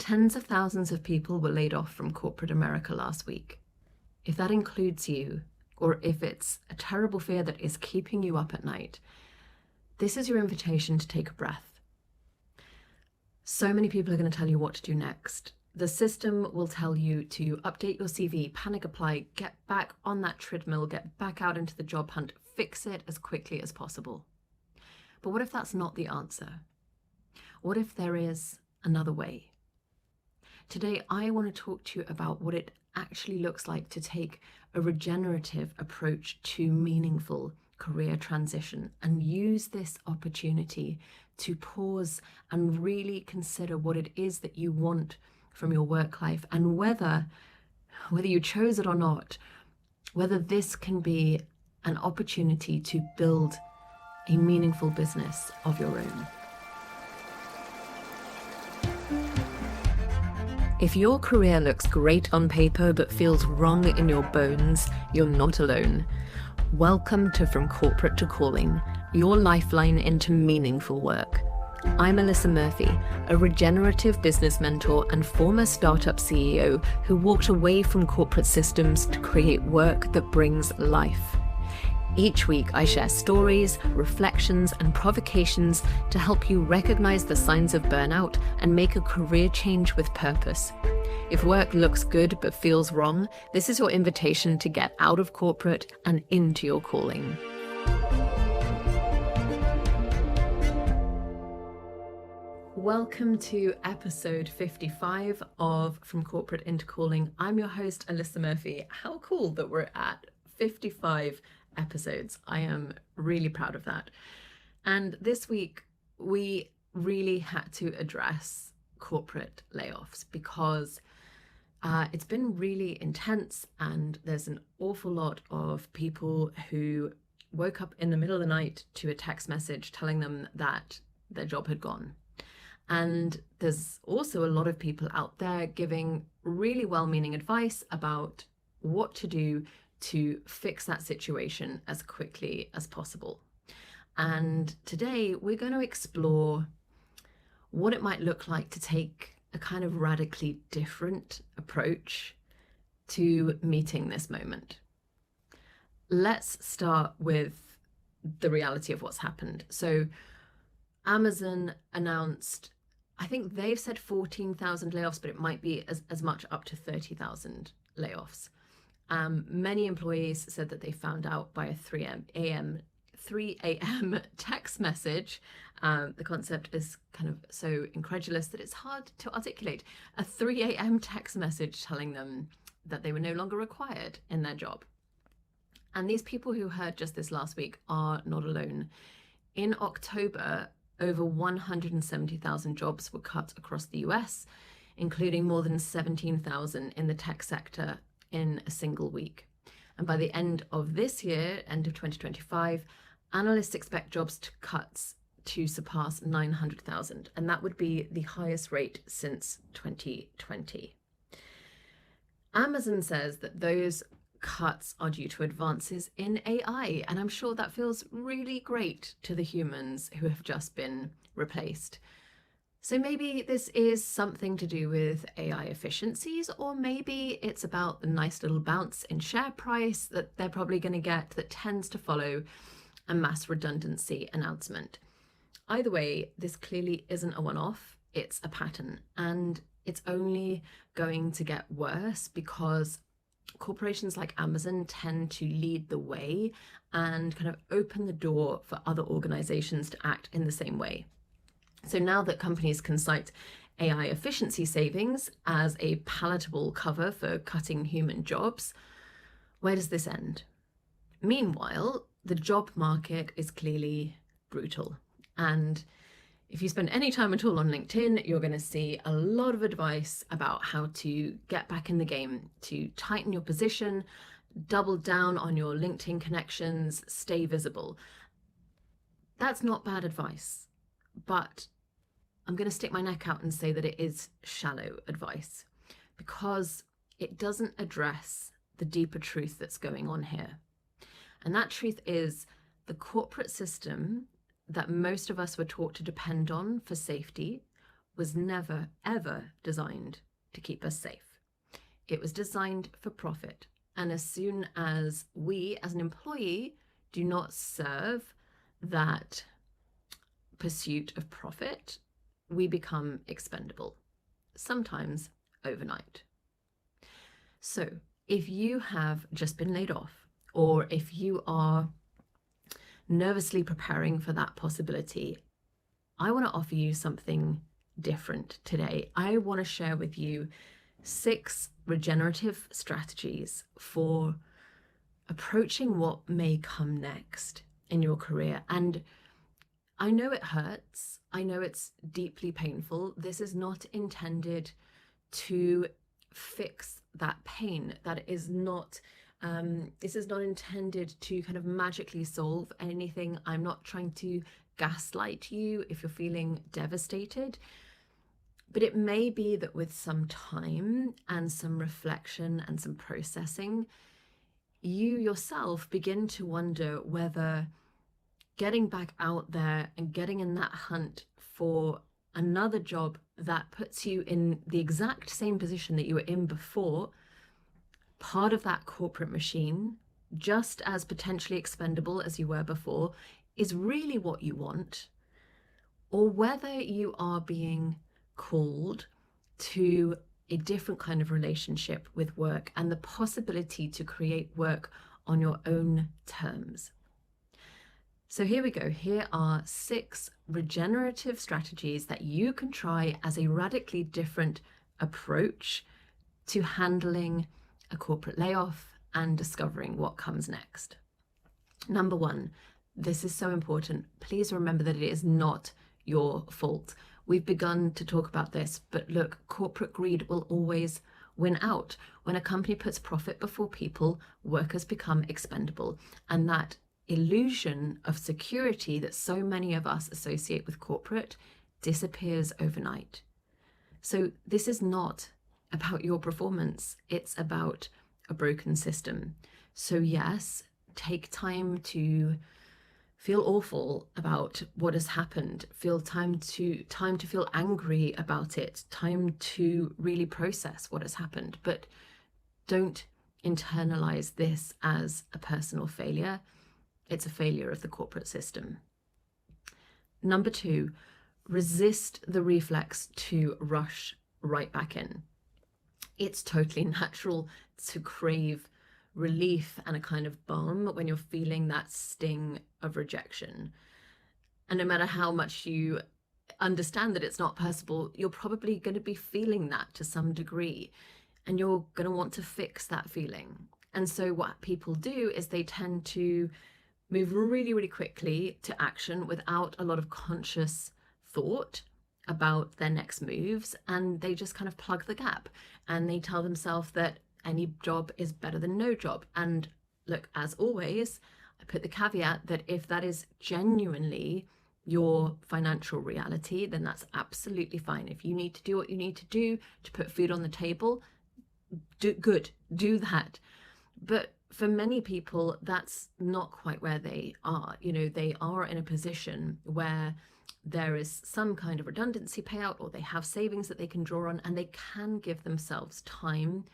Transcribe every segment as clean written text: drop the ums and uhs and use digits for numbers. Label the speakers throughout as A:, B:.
A: Tens of thousands of people were laid off from corporate America last week. If that includes you, or if it's a terrible fear that is keeping you up at night, this is your invitation to take a breath. So many people are going to tell you what to do next. The system will tell you to update your CV, panic apply, get back on that treadmill, get back out into the job hunt, fix it as quickly as possible. But what if that's not the answer? What if there is another way? Today, I want to talk to you about what it actually looks like to take a regenerative approach to meaningful career transition and use this opportunity to pause and really consider what it is that you want from your work life, and whether you chose it or not, whether this can be an opportunity to build a meaningful business of your own. If your career looks great on paper but feels wrong in your bones, you're not alone. Welcome to From Corporate to Calling, your lifeline into meaningful work. I'm Alyssa Murphy, a regenerative business mentor and former startup CEO who walked away from corporate systems to create work that brings life. Each week, I share stories, reflections, and provocations to help you recognize the signs of burnout and make a career change with purpose. If work looks good but feels wrong, this is your invitation to get out of corporate and into your calling. Welcome to episode 55 of From Corporate into Calling. I'm your host, Alyssa Murphy. How cool that we're at 55 episodes. I am really proud of that. And this week, we really had to address corporate layoffs because it's been really intense, and there's an awful lot of people who woke up in the middle of the night to a text message telling them that their job had gone. And there's also a lot of people out there giving really well-meaning advice about what to do to fix that situation as quickly as possible. And today we're going to explore what it might look like to take a kind of radically different approach to meeting this moment. Let's start with the reality of what's happened. So Amazon announced, I think they've said 14,000 layoffs, but it might be as much up to 30,000 layoffs. Many employees said that they found out by a 3 a.m. text message. The concept is kind of so incredulous that it's hard to articulate. A 3 a.m. text message telling them that they were no longer required in their job. And these people who heard just this last week are not alone. In October, over 170,000 jobs were cut across the US, including more than 17,000 in the tech sector in a single week. And by the end of this year, end of 2025, analysts expect jobs cuts to surpass 900,000, and that would be the highest rate since 2020. Amazon says that those cuts are due to advances in AI, and I'm sure that feels really great to the humans who have just been replaced. So maybe this is something to do with AI efficiencies, or maybe it's about the nice little bounce in share price that they're probably going to get that tends to follow a mass redundancy announcement. Either way, this clearly isn't a one-off, it's a pattern, and it's only going to get worse because corporations like Amazon tend to lead the way and kind of open the door for other organizations to act in the same way. So now that companies can cite AI efficiency savings as a palatable cover for cutting human jobs, where does this end? Meanwhile, the job market is clearly brutal. And if you spend any time at all on LinkedIn, you're going to see a lot of advice about how to get back in the game, to tighten your position, double down on your LinkedIn connections, stay visible. That's not bad advice, but I'm going to stick my neck out and say that it is shallow advice because it doesn't address the deeper truth that's going on here. And that truth is the corporate system that most of us were taught to depend on for safety was never, ever designed to keep us safe. It was designed for profit. And as soon as we, as an employee, do not serve that pursuit of profit, we become expendable, sometimes overnight. So if you have just been laid off, or if you are nervously preparing for that possibility, I want to offer you something different today. I want to share with you 6 regenerative strategies for approaching what may come next in your career. And I know it hurts. I know it's deeply painful. This is not intended to fix that pain. This is not intended to kind of magically solve anything. I'm not trying to gaslight you if you're feeling devastated. But it may be that with some time and some reflection and some processing, you yourself begin to wonder whether getting back out there and getting in that hunt for another job that puts you in the exact same position that you were in before, part of that corporate machine, just as potentially expendable as you were before, is really what you want, or whether you are being called to a different kind of relationship with work and the possibility to create work on your own terms. So here we go. Here are 6 regenerative strategies that you can try as a radically different approach to handling a corporate layoff and discovering what comes next. Number 1, this is so important. Please remember that it is not your fault. We've begun to talk about this, but look, corporate greed will always win out. When a company puts profit before people, workers become expendable. And that illusion of security that so many of us associate with corporate disappears overnight. So this is not about your performance. It's about a broken system. So yes, take time to feel awful about what has happened. Time to feel angry about it. Time to really process what has happened. But don't internalize this as a personal failure. It's a failure of the corporate system. Number 2, resist the reflex to rush right back in. It's totally natural to crave relief and a kind of balm when you're feeling that sting of rejection. And no matter how much you understand that it's not possible, you're probably going to be feeling that to some degree, and you're going to want to fix that feeling. And so what people do is they tend to move really, really quickly to action without a lot of conscious thought about their next moves, and they just kind of plug the gap, and they tell themselves that any job is better than no job. And look, as always, I put the caveat that if that is genuinely your financial reality, then that's absolutely fine. If you need to do what you need to do to put food on the table, do that. But for many people, that's not quite where they are. They are in a position where there is some kind of redundancy payout, or they have savings that they can draw on, and they can give themselves time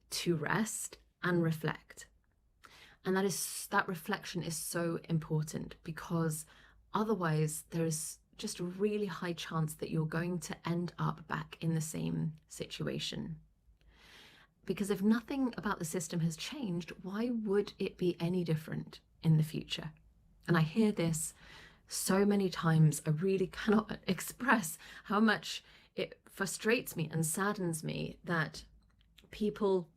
A: to rest and reflect. And that reflection is so important, because otherwise there is just a really high chance that you're going to end up back in the same situation. Because if nothing about the system has changed, why would it be any different in the future? And I hear this so many times. I really cannot express how much it frustrates me and saddens me that people,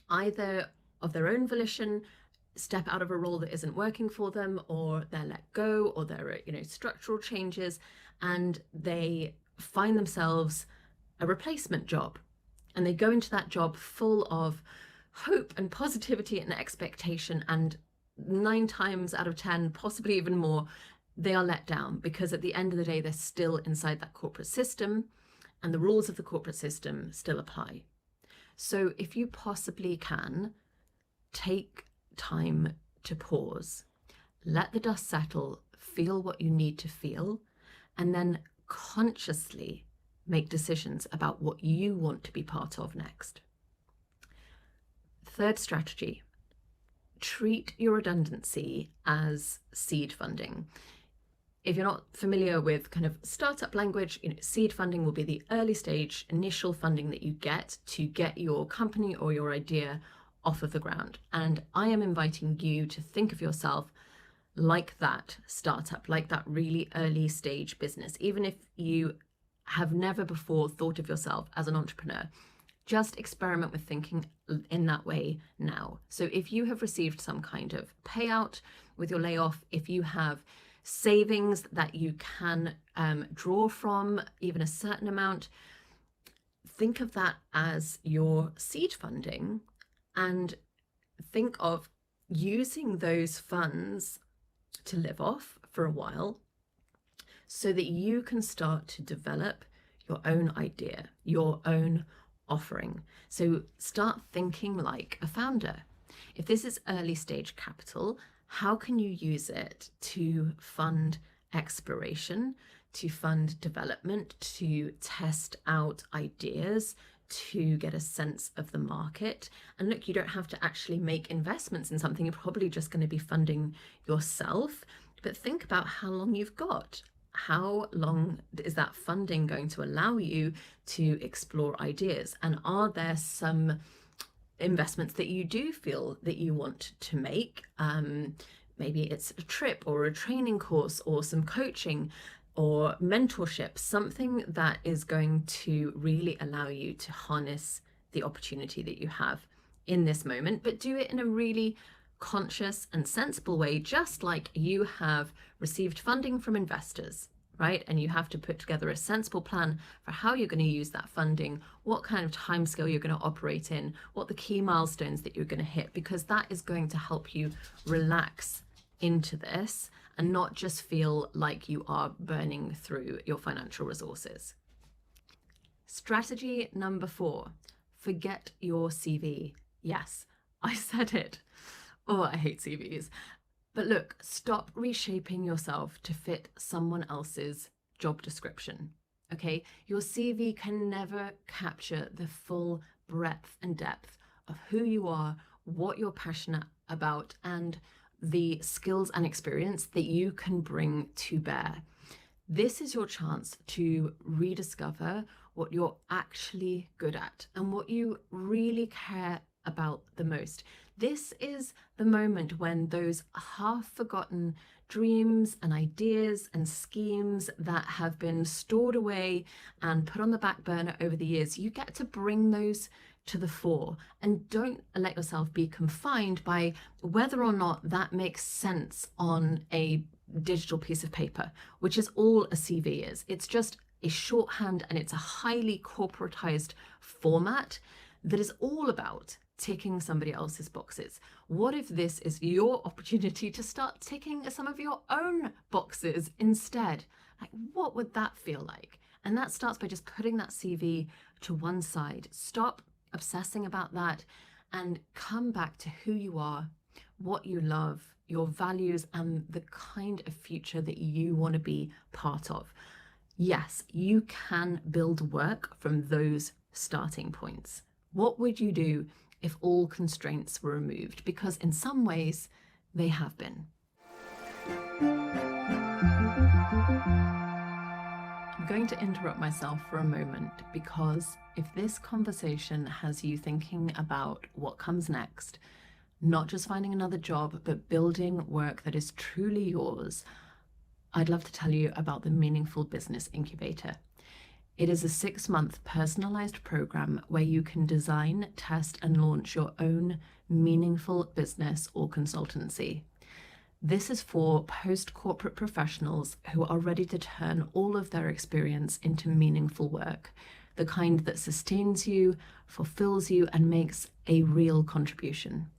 A: either of their own volition, step out of a role that isn't working for them, or they're let go, or there are structural changes, and they find themselves a replacement job. And they go into that job full of hope and positivity and expectation, and 9 times out of 10, possibly even more, they are let down, because at the end of the day, they're still inside that corporate system, and the rules of the corporate system still apply. So if you possibly can, take time to pause, let the dust settle, feel what you need to feel, and then consciously make decisions about what you want to be part of next. Third strategy, treat your redundancy as seed funding. If you're not familiar with kind of startup language, seed funding will be the early stage initial funding that you get to get your company or your idea off of the ground. And I am inviting you to think of yourself like that startup, like that really early stage business. Even if you have never before thought of yourself as an entrepreneur, just experiment with thinking in that way now. So if you have received some kind of payout with your layoff, if you have savings that you can draw from, even a certain amount, think of that as your seed funding and think of using those funds to live off for a while so that you can start to develop your own idea, your own offering. So start thinking like a founder. If this is early stage capital, how can you use it to fund exploration, to fund development, to test out ideas, to get a sense of the market? And look, you don't have to actually make investments in something. You're probably just going to be funding yourself, but think about how long you've got. How long is that funding going to allow you to explore ideas? And are there some investments that you do feel that you want to make? Maybe it's a trip or a training course or some coaching or mentorship, something that is going to really allow you to harness the opportunity that you have in this moment, but do it in a really conscious and sensible way, just like you have received funding from investors, right? And you have to put together a sensible plan for how you're going to use that funding, what kind of timescale you're going to operate in, what the key milestones that you're going to hit, because that is going to help you relax into this and not just feel like you are burning through your financial resources. Strategy number 4, forget your CV. Yes, I said it. Oh, I hate CVs. But look, stop reshaping yourself to fit someone else's job description, okay? Your CV can never capture the full breadth and depth of who you are, what you're passionate about, and the skills and experience that you can bring to bear. This is your chance to rediscover what you're actually good at and what you really care about the most. This is the moment when those half-forgotten dreams and ideas and schemes that have been stored away and put on the back burner over the years, you get to bring those to the fore. And don't let yourself be confined by whether or not that makes sense on a digital piece of paper, which is all a CV is. It's just a shorthand and it's a highly corporatized format that is all about ticking somebody else's boxes. What if this is your opportunity to start ticking some of your own boxes instead? Like, what would that feel like? And that starts by just putting that CV to one side. Stop obsessing about that and come back to who you are, what you love, your values, and the kind of future that you want to be part of. Yes, you can build work from those starting points. What would you do if all constraints were removed? Because in some ways, they have been. I'm going to interrupt myself for a moment because if this conversation has you thinking about what comes next, not just finding another job, but building work that is truly yours, I'd love to tell you about the Meaningful Business Incubator. It is a 6-month personalized program where you can design, test, and launch your own meaningful business or consultancy. This is for post-corporate professionals who are ready to turn all of their experience into meaningful work, the kind that sustains you, fulfills you, and makes a real contribution.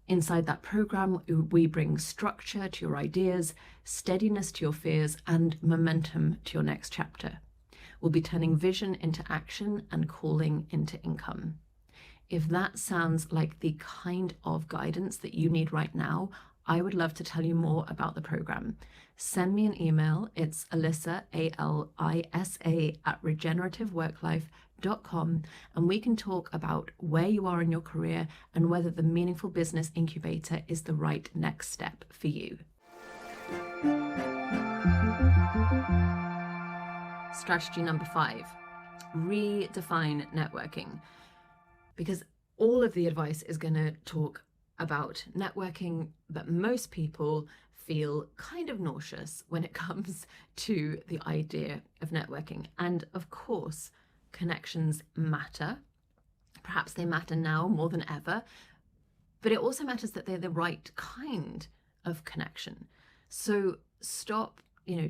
A: Inside that program, we bring structure to your ideas, steadiness to your fears, and momentum to your next chapter. We'll be turning vision into action and calling into income. If that sounds like the kind of guidance that you need right now, I would love to tell you more about the program. Send me an email. It's Alyssa, ALISA, at regenerativeworklife.com, and we can talk about where you are in your career and whether the Meaningful Business Incubator is the right next step for you. Strategy number 5, redefine networking. Because all of the advice is going to talk about networking, but most people feel kind of nauseous when it comes to the idea of networking. And of course, connections matter. Perhaps they matter now more than ever, but it also matters that they're the right kind of connection. So stop,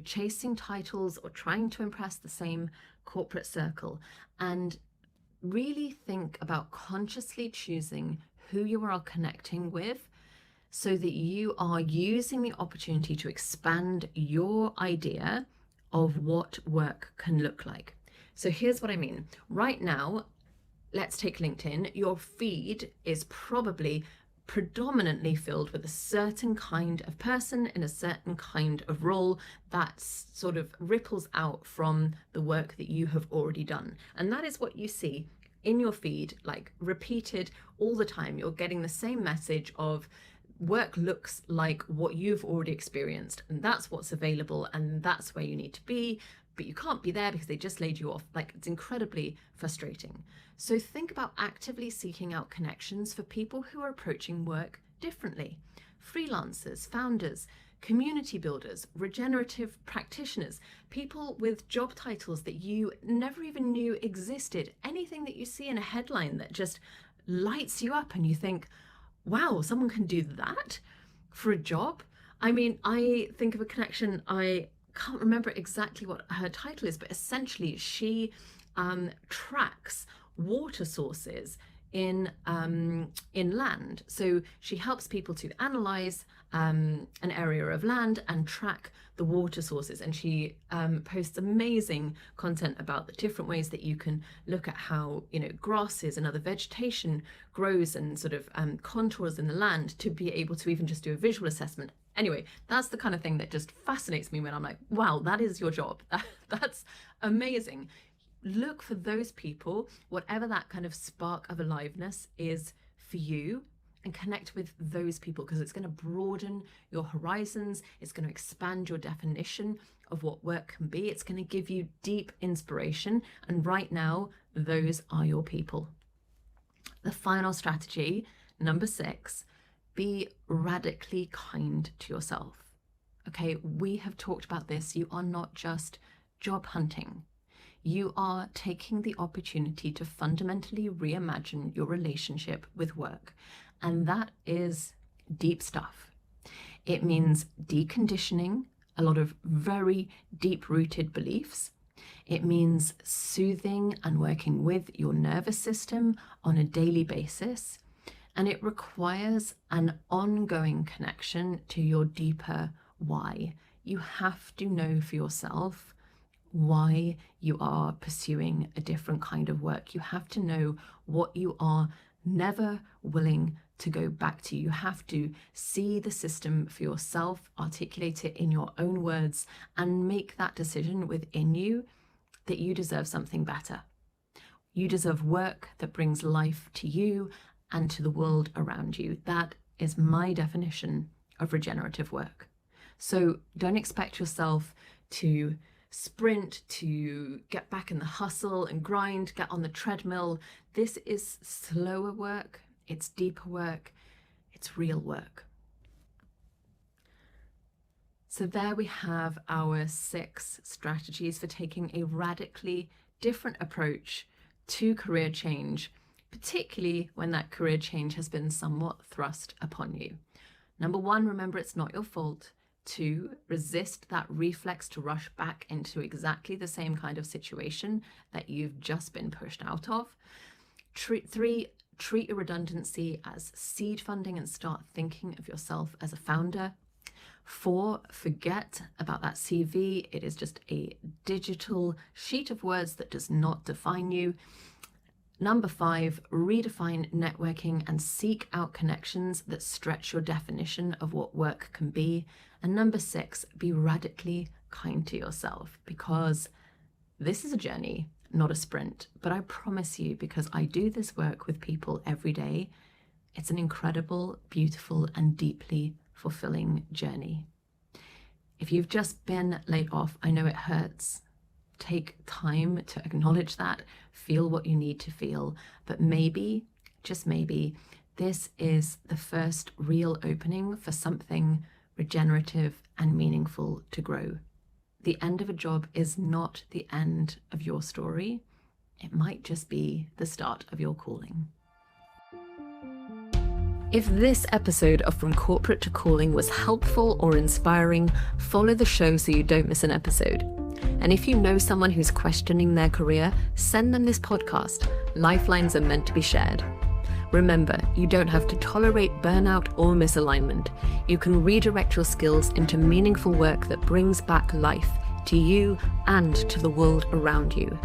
A: chasing titles or trying to impress the same corporate circle, and really think about consciously choosing who you are connecting with, so that you are using the opportunity to expand your idea of what work can look like. So here's what I mean. Right now, let's take LinkedIn. Your feed is probably predominantly filled with a certain kind of person in a certain kind of role that sort of ripples out from the work that you have already done. And that is what you see in your feed, like repeated all the time. You're getting the same message of work looks like what you've already experienced, and that's what's available, and that's where you need to be, but you can't be there because they just laid you off. Like, it's incredibly frustrating. So think about actively seeking out connections for people who are approaching work differently. Freelancers, founders, community builders, regenerative practitioners, people with job titles that you never even knew existed, anything that you see in a headline that just lights you up and you think, wow, someone can do that for a job. I mean, I think of a connection, I can't remember exactly what her title is, but essentially she tracks water sources in land. So she helps people to analyze an area of land and track the water sources, and she posts amazing content about the different ways that you can look at how grasses and other vegetation grows and sort of contours in the land to be able to even just do a visual assessment. Anyway, that's the kind of thing that just fascinates me when I'm like, wow, that is your job. That's amazing. Look for those people, whatever that kind of spark of aliveness is for you, and connect with those people, because it's going to broaden your horizons. It's going to expand your definition of what work can be. It's going to give you deep inspiration. And right now, those are your people. The final strategy, number 6, be radically kind to yourself. Okay, we have talked about this. You are not just job hunting. You are taking the opportunity to fundamentally reimagine your relationship with work. And that is deep stuff. It means deconditioning a lot of very deep-rooted beliefs. It means soothing and working with your nervous system on a daily basis. And it requires an ongoing connection to your deeper why. You have to know for yourself why you are pursuing a different kind of work. You have to know what you are never willing to go back to. You have to see the system for yourself, articulate it in your own words, and make that decision within you that you deserve something better. You deserve work that brings life to you and to the world around you. That is my definition of regenerative work. So don't expect yourself to sprint, to get back in the hustle and grind, get on the treadmill. This is slower work, it's deeper work, it's real work. So there we have our 6 strategies for taking a radically different approach to career change, particularly when that career change has been somewhat thrust upon you. Number 1, remember it's not your fault. 2, resist that reflex to rush back into exactly the same kind of situation that you've just been pushed out of. 3, treat your redundancy as seed funding and start thinking of yourself as a founder. 4, forget about that CV. It is just a digital sheet of words that does not define you. Number 5, redefine networking and seek out connections that stretch your definition of what work can be. And number 6, be radically kind to yourself, because this is a journey, not a sprint. But I promise you, because I do this work with people every day, it's an incredible, beautiful, and deeply fulfilling journey. If you've just been laid off, I know it hurts. Take time to acknowledge that, feel what you need to feel, but maybe, just maybe, this is the first real opening for something regenerative and meaningful to grow. The end of a job is not the end of your story. It might just be the start of your calling. If this episode of From Corporate to Calling was helpful or inspiring, follow the show so you don't miss an episode. And if you know someone who's questioning their career, send them this podcast. Lifelines are meant to be shared. Remember, you don't have to tolerate burnout or misalignment. You can redirect your skills into meaningful work that brings back life to you and to the world around you.